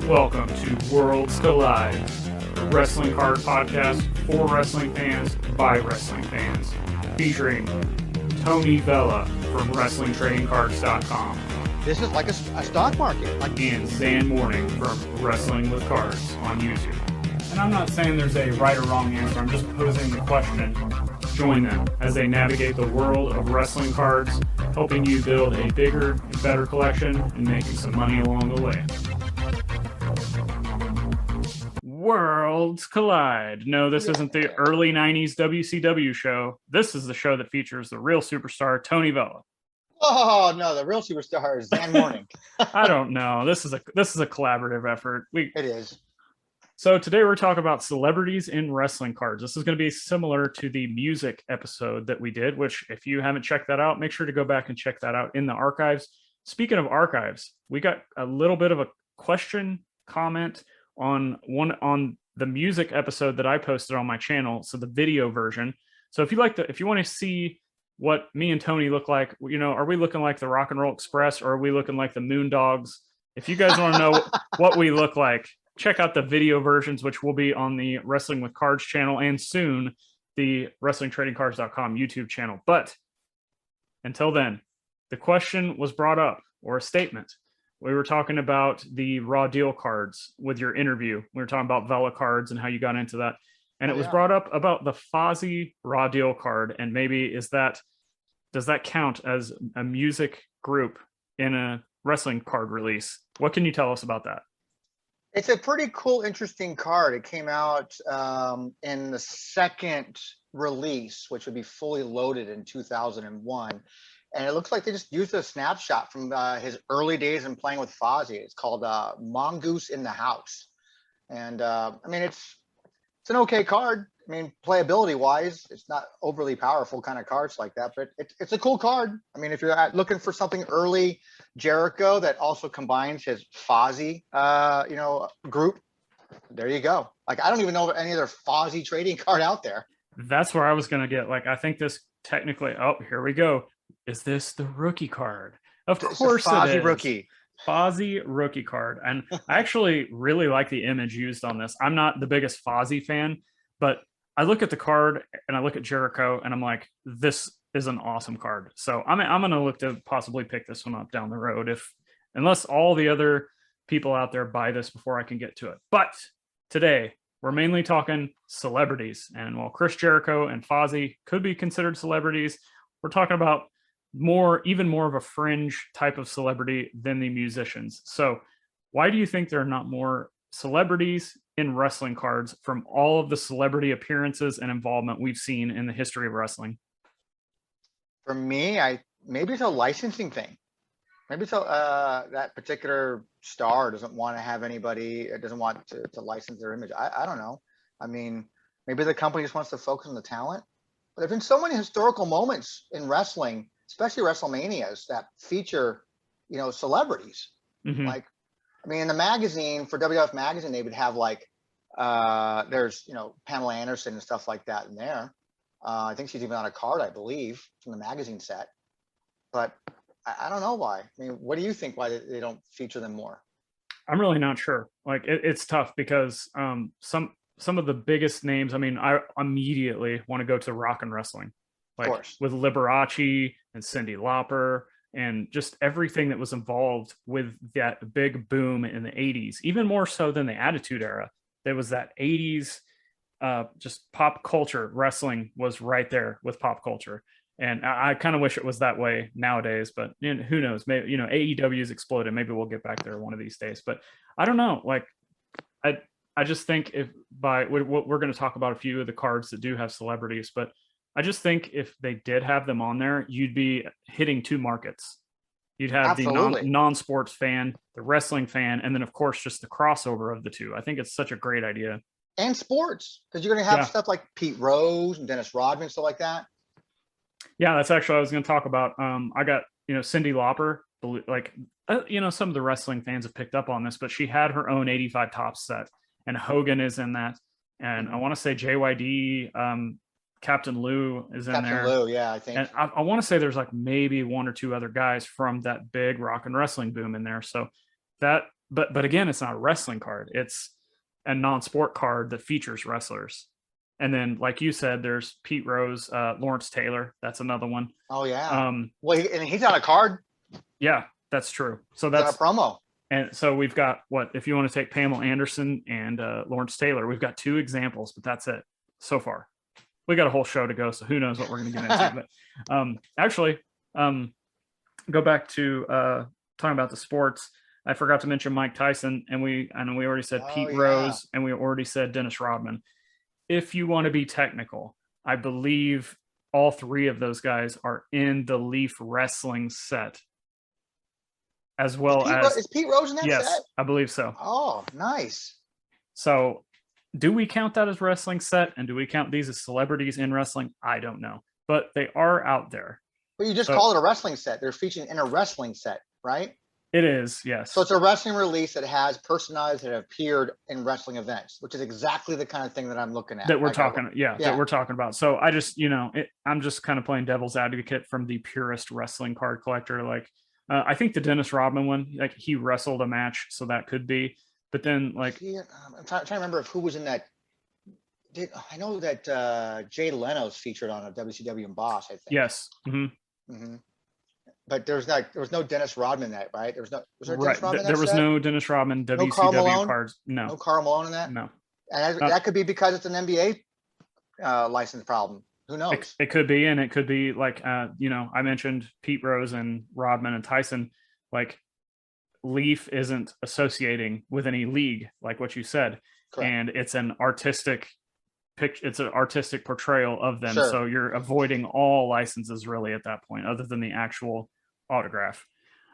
Welcome to Worlds Collide, a wrestling card podcast for wrestling fans by wrestling fans, featuring Tony Vella from WrestlingTradingCards.com. This is like a stock market. And Zhan Morning from Wrestling with Cards on YouTube. And I'm not saying there's a right or wrong answer, I'm just posing the question. Join them as they navigate the world of wrestling cards, helping you build a bigger and better collection and making some money along the way. Worlds Collide. No, this isn't the early 90s WCW show. This is the show that features the real superstar, Tony Vella. Oh, no, the real superstar is Zhan Morning. I don't know. This is a collaborative effort. It is. So today we're talking about celebrities in wrestling cards. This is going to be similar to the music episode that we did, which if you haven't checked that out, make sure to go back and check that out in the archives. Speaking of archives, we got a little bit of a question comment on the music episode that I posted on my channel, so the video version. So if you want to see what me and Tony look like, you know, are we looking like the Rock and Roll Express or are we looking like the Moondogs? If you guys want to know what we look like, check out the video versions, which will be on the Wrestling with Cards channel and soon the WrestlingTradingCards.com YouTube channel. But until then, the question was brought up, or a statement. We were talking about the Raw Deal cards with your interview. We were talking about Vela cards and how you got into that. And it was brought up about the Fozzy Raw Deal card. And maybe does that count as a music group in a wrestling card release? What can you tell us about that? It's a pretty cool, interesting card. It came out in the second release, which would be fully loaded in 2001. And it looks like they just used a snapshot from his early days in playing with Fozzy. It's called Mongoose in the House. And I mean, it's an okay card. I mean, playability wise, it's not overly powerful kind of cards like that, but it's a cool card. I mean, if you're looking for something early Jericho that also combines his Fozzy, group, there you go. Like, I don't even know of any other Fozzy trading card out there. That's where I was going to get. Like, I think this technically, here we go. Is this the rookie card? Of course it is. Rookie. Fozzy rookie card. And I actually really like the image used on this. I'm not the biggest Fozzy fan, but I look at the card and I look at Jericho and I'm like, this is an awesome card. So I'm going to look to possibly pick this one up down the road, unless all the other people out there buy this before I can get to it. But today we're mainly talking celebrities. And while Chris Jericho and Fozzy could be considered celebrities, we're talking about even more of a fringe type of celebrity than the musicians. So why do you think there are not more celebrities in wrestling cards from all of the celebrity appearances and involvement we've seen in the history of wrestling? For me, maybe it's a licensing thing. Maybe it's that particular star doesn't want to have anybody, doesn't want to license their image. I don't know. I mean, maybe the company just wants to focus on the talent. But there've been so many historical moments in wrestling, especially WrestleManias, that feature, celebrities. Mm-hmm. Like, I mean, in the magazine, for WWF magazine, they would have like, there's, Pamela Anderson and stuff like that in there. I think she's even on a card, I believe, from the magazine set. But I don't know why. I mean, what do you think why they don't feature them more? I'm really not sure. Like, it's tough because some of the biggest names, I mean, I immediately want to go to rock and wrestling, like with Liberace and Cyndi Lauper and just everything that was involved with that big boom in the 80s, even more so than the Attitude Era. There was that 80s, just pop culture. Wrestling was right there with pop culture. And I kind of wish it was that way nowadays, but who knows? Maybe, AEW's exploded. Maybe we'll get back there one of these days, but I don't know. Like, I just think we're going to talk about a few of the cards that do have celebrities, but I just think if they did have them on there, you'd be hitting two markets. You'd have the non-sports fan, the wrestling fan, and then of course just the crossover of the two. I think it's such a great idea. And sports, because you're going to have stuff like Pete Rose and Dennis Rodman, stuff like that. Yeah, that's actually what I was going to talk about. I got Cyndi Lauper, like some of the wrestling fans have picked up on this, but she had her own 85 Topps set. And Hogan is in that. And I want to say JYD, Captain Lou is in Captain there. Lou, yeah, I think. And I want to say there's like maybe one or two other guys from that big rock and wrestling boom in there. So that, but again, it's not a wrestling card. It's a non-sport card that features wrestlers. And then, like you said, there's Pete Rose, Lawrence Taylor. That's another one. Oh yeah. Well, and he's on a card. Yeah, that's true. So He's on a that's promo. and so we've got what if you want to take Pamela Anderson and Lawrence Taylor, we've got 2 examples, but that's it so far. We got a whole show to go, so who knows what we're going to get into. But actually, go back to talking about the sports. I forgot to mention Mike Tyson, and we already said Pete Rose, and we already said Dennis Rodman. If you want to be technical, I believe all 3 of those guys are in the Leaf Wrestling set, as well is Pete Rose in that set? Yes, I believe so. Oh, nice. So, do we count that as wrestling set, and do we count these as celebrities in wrestling? I don't know, but they are out there. But you just call it a wrestling set. They're featuring in a wrestling set, right? It is, yes. So it's a wrestling release that has personages that have appeared in wrestling events, which is exactly the kind of thing that I'm looking at. That we're talking, that we're talking about. So I just, I'm just kind of playing devil's advocate from the purest wrestling card collector. Like, I think the Dennis Rodman one, like he wrestled a match, so that could be. But then, like, I'm trying to remember who was in that. I know that Jay Leno's featured on a WCW Boss, I think. Yes. Mm-hmm. Mm-hmm. But there was no Dennis Rodman in that, right? Was there Dennis Rodman in that There was no Dennis Rodman WCW cards. No Karl Malone in that? No. And that could be because it's an NBA license problem. Who knows? It could be, and it could be like, I mentioned Pete Rose and Rodman and Tyson. Like, Leaf isn't associating with any league, like what you said. Correct. And it's an artistic it's an artistic portrayal of them. Sure. So you're avoiding all licenses really at that point, other than the actual autograph.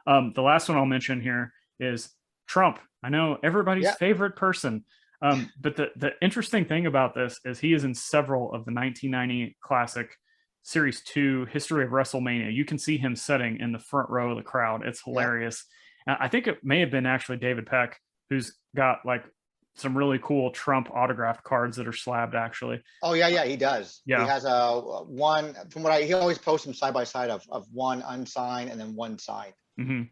The last one I'll mention here is Trump. I know everybody's favorite person. But the interesting thing about this is he is in several of the 1990 classic Series 2 History of WrestleMania. You can see him sitting in the front row of the crowd. It's hilarious. I think it may have been actually David Peck, who's got like some really cool Trump autographed cards that are slabbed actually. Oh yeah, he does. Yeah. He has one from what he always posts them side by side of one unsigned and then one signed. Mm-hmm.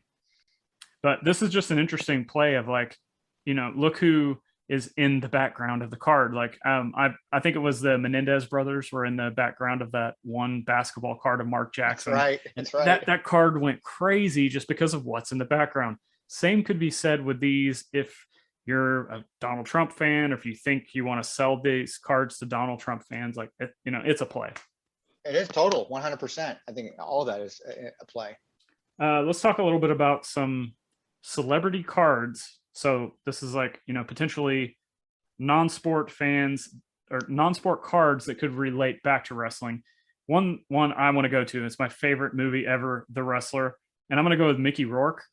But this is just an interesting play of like, look who is in the background of the card. Like, I think it was the Menendez brothers were in the background of that one basketball card of Mark Jackson. That's right. That card went crazy just because of what's in the background. Same could be said with these if you're a Donald Trump fan, or if you think you want to sell these cards to Donald Trump fans, like, it's a play. It is total 100%. I think all of that is a play. Let's talk a little bit about some celebrity cards. So this is like, potentially non-sport fans or non-sport cards that could relate back to wrestling. One I want to go to, it's my favorite movie ever, The Wrestler. And I'm going to go with Mickey Rourke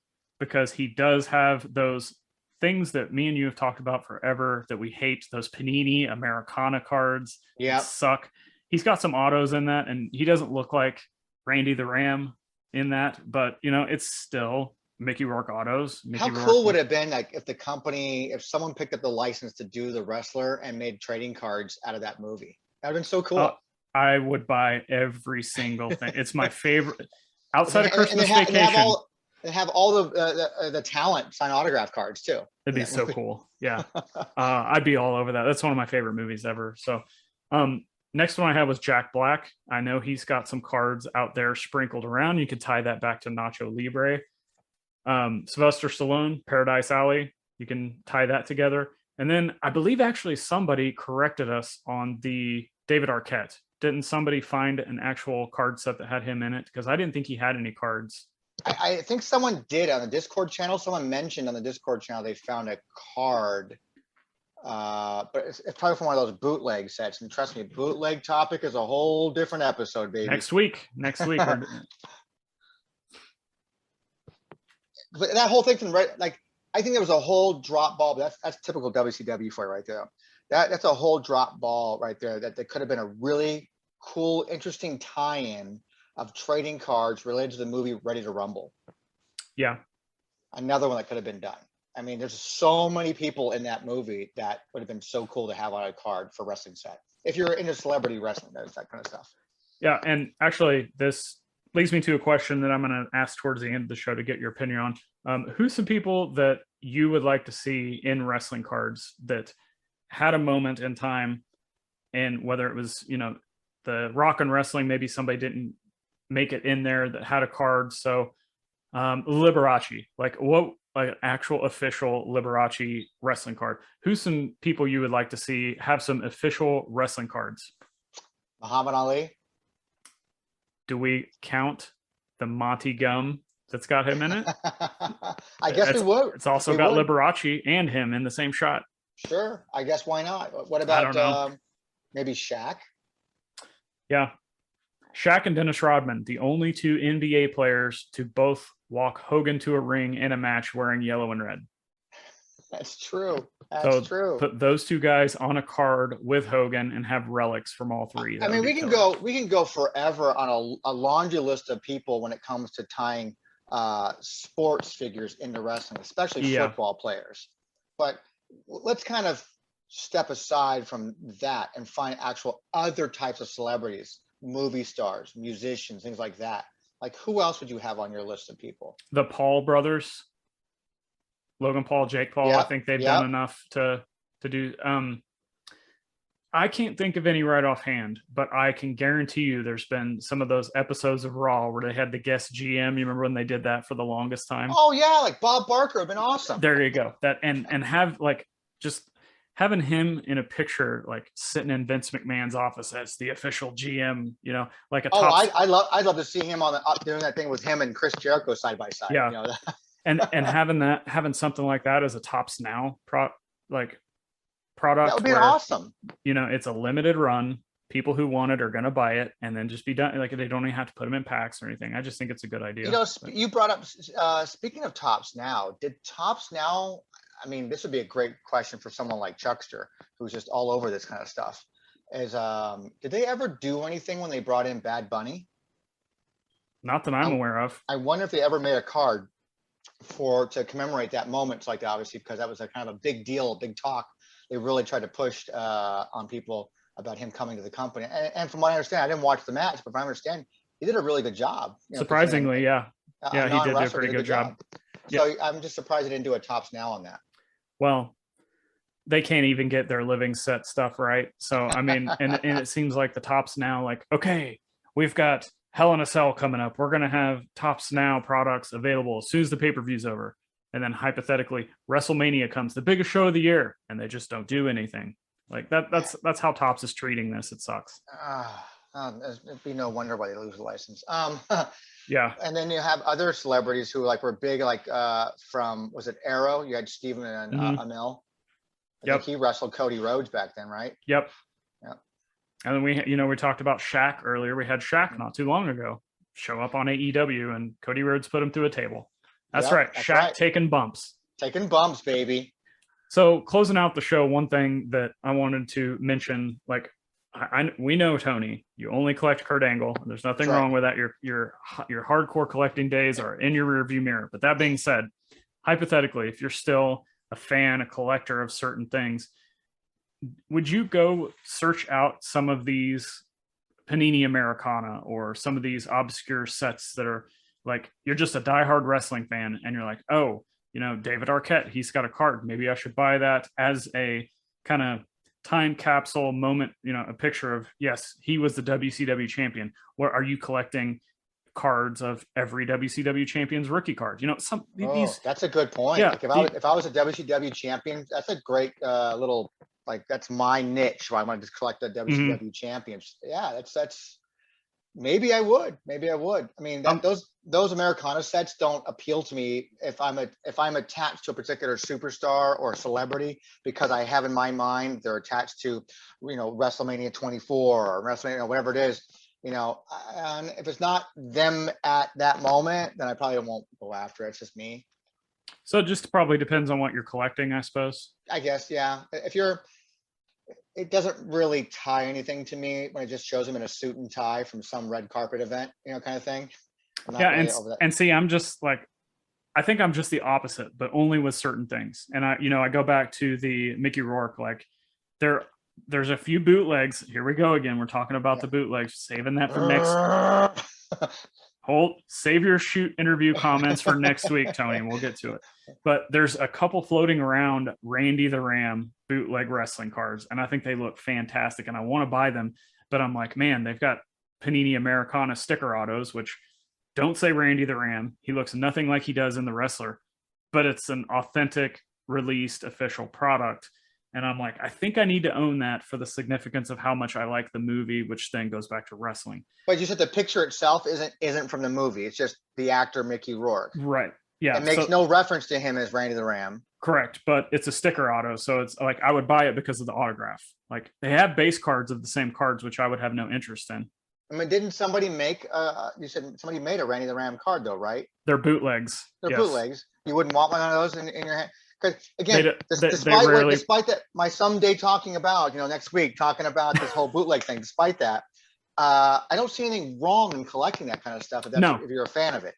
because he does have those things that me and you have talked about forever that we hate, those Panini Americana cards. Yeah. Suck. He's got some autos in that, and he doesn't look like Randy the Ram in that, but it's still Mickey Rourke autos. How cool would it have been like if someone picked up the license to do The Wrestler and made trading cards out of that movie? That would have been so cool. I would buy every single thing. It's my favorite outside of Christmas Vacation. And have all the talent sign autograph cards too. It'd be so cool. Yeah. I'd be all over that. That's one of my favorite movies ever. So next one I have was Jack Black. I know he's got some cards out there sprinkled around. You could tie that back to Nacho Libre. Sylvester Stallone, Paradise Alley. You can tie that together. And then I believe actually somebody corrected us on the David Arquette. Didn't somebody find an actual card set that had him in it? Because I didn't think he had any cards. I think someone did on the Discord channel. Someone mentioned on the Discord channel they found a card, but it's probably from one of those bootleg sets. And trust me, bootleg topic is a whole different episode, baby. Next week. But that whole thing from I think there was a whole drop ball. But that's typical WCW for you right there. That's a whole drop ball right there. That could have been a really cool, interesting tie-in of trading cards related to the movie Ready to Rumble. Yeah. Another one that could have been done. I mean, there's so many people in that movie that would have been so cool to have on a card for wrestling set. If you're into celebrity wrestling, that kind of stuff. Yeah, and actually, this leads me to a question that I'm going to ask towards the end of the show to get your opinion on. Who's some people that you would like to see in wrestling cards that had a moment in time, and whether it was, the Rock and Wrestling, maybe somebody didn't make it in there that had a card. So Liberace, like an actual official Liberace wrestling card. Who's some people you would like to see have some official wrestling cards? Muhammad Ali. Do we count the Monty Gum that's got him in it? I guess we would. It's also got Liberace and him in the same shot. Sure. I guess why not? What about maybe Shaq? Yeah. Shaq and Dennis Rodman, the only two NBA players to both walk Hogan to a ring in a match wearing yellow and red. That's true. That's true. Put those two guys on a card with Hogan and have relics from all three. I mean, we can go forever on a laundry list of people when it comes to tying sports figures into wrestling, especially football players. But let's kind of step aside from that and find actual other types of celebrities, movie stars, musicians, things like that. Like, who else would you have on your list of people? The Paul brothers. Logan Paul, Jake Paul. I think they've done enough to do. I can't think of any right offhand, but I can guarantee you there's been some of those episodes of Raw where they had the guest GM. You remember when they did that for the longest time? Oh yeah, like Bob Barker have been awesome. There you go. That and have like just having him in a picture, like sitting in Vince McMahon's office as the official GM. Like a. I'd love to see him on doing that thing with him and Chris Jericho side by side. Yeah. And having something like that as a Tops Now product, that would be awesome. It's a limited run. People who want it are going to buy it, and then just be done. Like, they don't even have to put them in packs or anything. I just think it's a good idea. You brought up speaking of Tops Now. Did Tops Now? I mean, this would be a great question for someone like Chuckster, who's just all over this kind of stuff. Did they ever do anything when they brought in Bad Bunny? Not that I'm aware of. I wonder if they ever made a card to commemorate that moment, like that, obviously, because that was a kind of a big deal, a big talk. They really tried to push on people about him coming to the company. And from what I understand, I didn't watch the match, but if I understand, he did a really good job. Surprisingly, yeah. He did do a pretty good job. So I'm just surprised they didn't do a Tops Now on that. Well, they can't even get their living set stuff right. So, I mean, and it seems like the Tops Now, like, okay, we've got Hell in a Cell coming up. We're going to have Tops Now products available as soon as the pay-per-view's over. And then hypothetically, WrestleMania comes, the biggest show of the year, and they just don't do anything. Like that's how Tops is treating this. It sucks. It'd be no wonder why they lose the license. Yeah. And then you have other celebrities who were big, from, was it Arrow? You had Stephen and Amell. I think he wrestled Cody Rhodes back then, right? Yep. And then we talked about Shaq earlier. We had Shaq not too long ago show up on AEW, and Cody Rhodes put him through a table. That's right. Shaq right. Taking bumps. Taking bumps, baby. So closing out the show, one thing that I wanted to mention, we know, Tony, you only collect Kurt Angle. There's nothing wrong with that. Your hardcore collecting days are in your rearview mirror. But that being said, hypothetically, if you're still a fan, a collector of certain things, would you go search out some of these Panini Americana or some of these obscure sets that are like, you're just a diehard wrestling fan and you're like, oh, David Arquette, he's got a card. Maybe I should buy that as a kind of time capsule moment, a picture of, yes, he was the WCW champion. Or are you collecting cards of every WCW champion's rookie card? That's a good point. Yeah, if I was a WCW champion, that's a great little, that's my niche. I want to just collect the WCW champions. Yeah, that's maybe I would. I mean, those Americana sets don't appeal to me if I'm attached to a particular superstar or celebrity, because I have in my mind they're attached to, WrestleMania 24 or WrestleMania, whatever it is. And if it's not them at that moment, then I probably won't go after it. It's just me. So it just probably depends on what you're collecting, I suppose. I guess, yeah. It doesn't really tie anything to me when it just shows him in a suit and tie from some red carpet event, kind of thing. Yeah, and see, I'm just like, I think I'm just the opposite, but only with certain things. And I go back to the Mickey Rourke, like there's a few bootlegs. Here we go again. We're talking about the bootlegs, saving that for next. Save your shoot interview comments for next week, Tony. We'll get to it. But there's a couple floating around Randy the Ram bootleg wrestling cards, and I think they look fantastic, and I want to buy them. But I'm like, man, they've got Panini Americana sticker autos, which don't say Randy the Ram. He looks nothing like he does in The Wrestler, but it's an authentic, released, official product. And I'm like, I think I need to own that for the significance of how much I like the movie, which then goes back to wrestling. But you said the picture itself isn't from the movie. It's just the actor Mickey Rourke. Right. Yeah. It makes no reference to him as Randy the Ram. Correct. But it's a sticker auto. So it's like, I would buy it because of the autograph. Like they have base cards of the same cards, which I would have no interest in. I mean, didn't somebody make, you said somebody made a Randy the Ram card though, right? They're bootlegs. They're bootlegs. You wouldn't want one of those in your hand? Because again, despite that, my someday talking about, next week, talking about this whole bootleg thing, despite that, I don't see anything wrong in collecting that kind of stuff if you're a fan of it.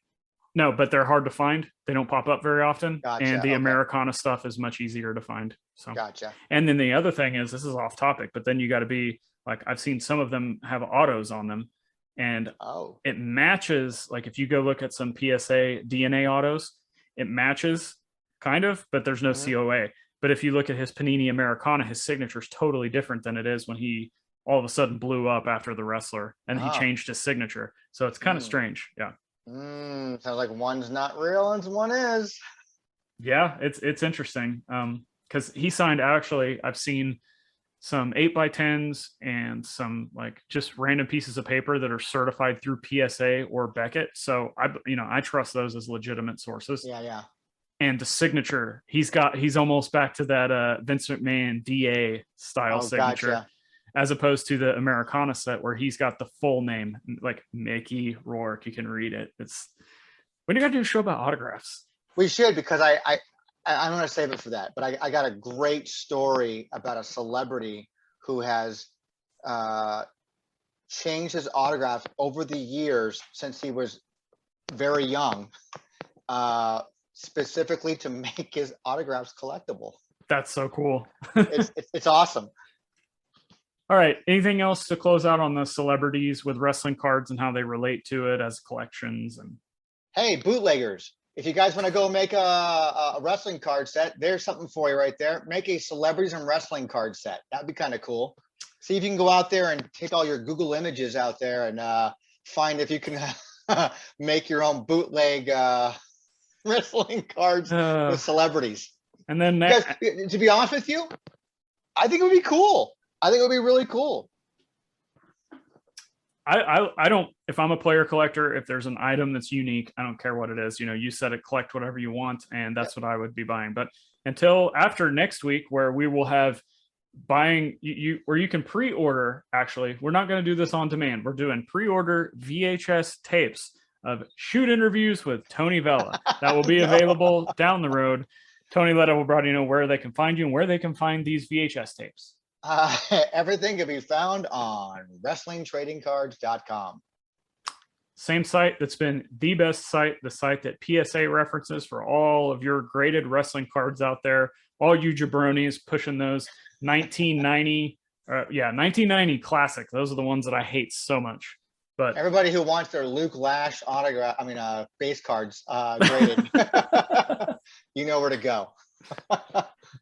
No, but they're hard to find. They don't pop up very often. Gotcha, and the Americana stuff is much easier to find. So gotcha. And then the other thing is, this is off topic, but then you got to be like, I've seen some of them have autos on them, and it matches. Like if you go look at some PSA DNA autos, it matches kind of, but there's no COA. But if you look at his Panini Americana, his signature is totally different than it is when he all of a sudden blew up after The Wrestler and he changed his signature. So it's kind of strange. Yeah. Sounds like one's not real and one is. Yeah, it's interesting. Because he signed, actually, I've seen some 8x10s and some like just random pieces of paper that are certified through PSA or Beckett. So I trust those as legitimate sources. Yeah. And the signature, he's almost back to that Vince McMahon DA style signature, gotcha. As opposed to the Americana set where he's got the full name, like Mickey Rourke. You can read it. When are you gonna do a show about autographs? We should, because I'm going to save it for that. But I got a great story about a celebrity who has changed his autograph over the years since he was very young. Specifically to make his autographs collectible. That's so cool. It's awesome. All right. Anything else to close out on the celebrities with wrestling cards and how they relate to it as collections? And hey, bootleggers, if you guys want to go make a wrestling card set, there's something for you right there. Make a celebrities and wrestling card set. That'd be kind of cool. See if you can go out there and take all your Google images out there and find if you can make your own bootleg wrestling cards with celebrities. And then to be honest with you, I think it would be cool. I think it would be really cool. I don't, if I'm a player collector, if there's an item that's unique, I don't care what it is. You said it, collect whatever you want, and that's what I would be buying. But until after next week, where we will have buying where you can pre-order. Actually, we're not going to do this on demand. We're doing pre-order VHS tapes of shoot interviews with Tony Vella. That will be available down the road. Tony, let everybody know where they can find you and where they can find these VHS tapes. Everything can be found on WrestlingTradingCards.com. Same site that's been the best site, the site that PSA references for all of your graded wrestling cards out there. All you jabronis pushing those 1990 classic. Those are the ones that I hate so much. But everybody who wants their Luke Lash autograph, base cards graded, you know where to go.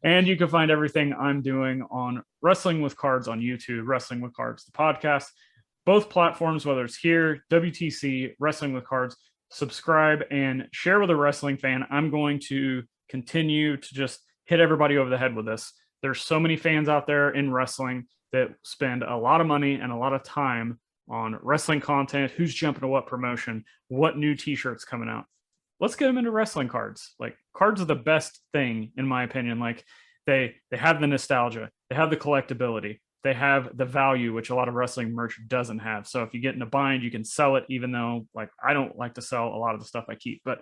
And you can find everything I'm doing on Wrestling with Cards on YouTube, Wrestling with Cards, the podcast, both platforms, whether it's here, WTC, Wrestling with Cards. Subscribe and share with a wrestling fan. I'm going to continue to just hit everybody over the head with this. There's so many fans out there in wrestling that spend a lot of money and a lot of time on wrestling content, who's jumping to what promotion, what new t-shirts coming out. Let's get them into wrestling cards. Like, cards are the best thing, in my opinion. Like, they have the nostalgia, they have the collectability, they have the value, which a lot of wrestling merch doesn't have. So if you get in a bind, you can sell it, even though, like, I don't like to sell a lot of the stuff I keep. But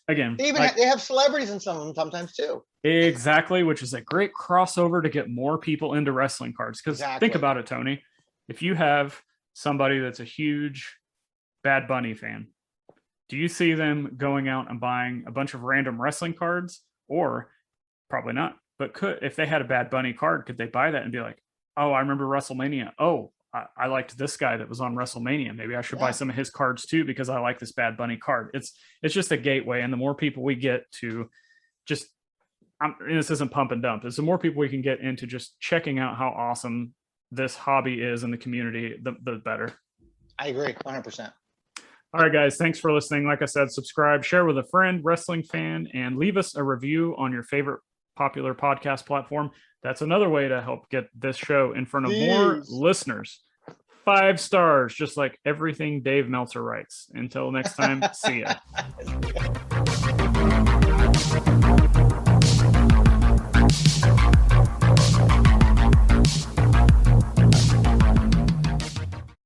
again, they have celebrities in some of them sometimes too. Exactly, which is a great crossover to get more people into wrestling cards. Because think about it, Tony. If you have somebody that's a huge Bad Bunny fan, Do you see them going out and buying a bunch of random wrestling cards? Or probably not, but if they had a Bad Bunny card, could they buy that and be like, oh, I remember WrestleMania. Oh, I liked this guy that was on WrestleMania. Maybe I should buy some of his cards too because I like this Bad Bunny card. It's just a gateway, and the more people we get to just, this isn't pump and dump. It's the more people we can get into just checking out how awesome this hobby is in the community, the better. I agree, 100%. All right, guys, thanks for listening. Like I said, subscribe, share with a friend, wrestling fan, and leave us a review on your favorite popular podcast platform. That's another way to help get this show in front of more listeners. 5 stars, just like everything Dave Meltzer writes. Until next time, see ya.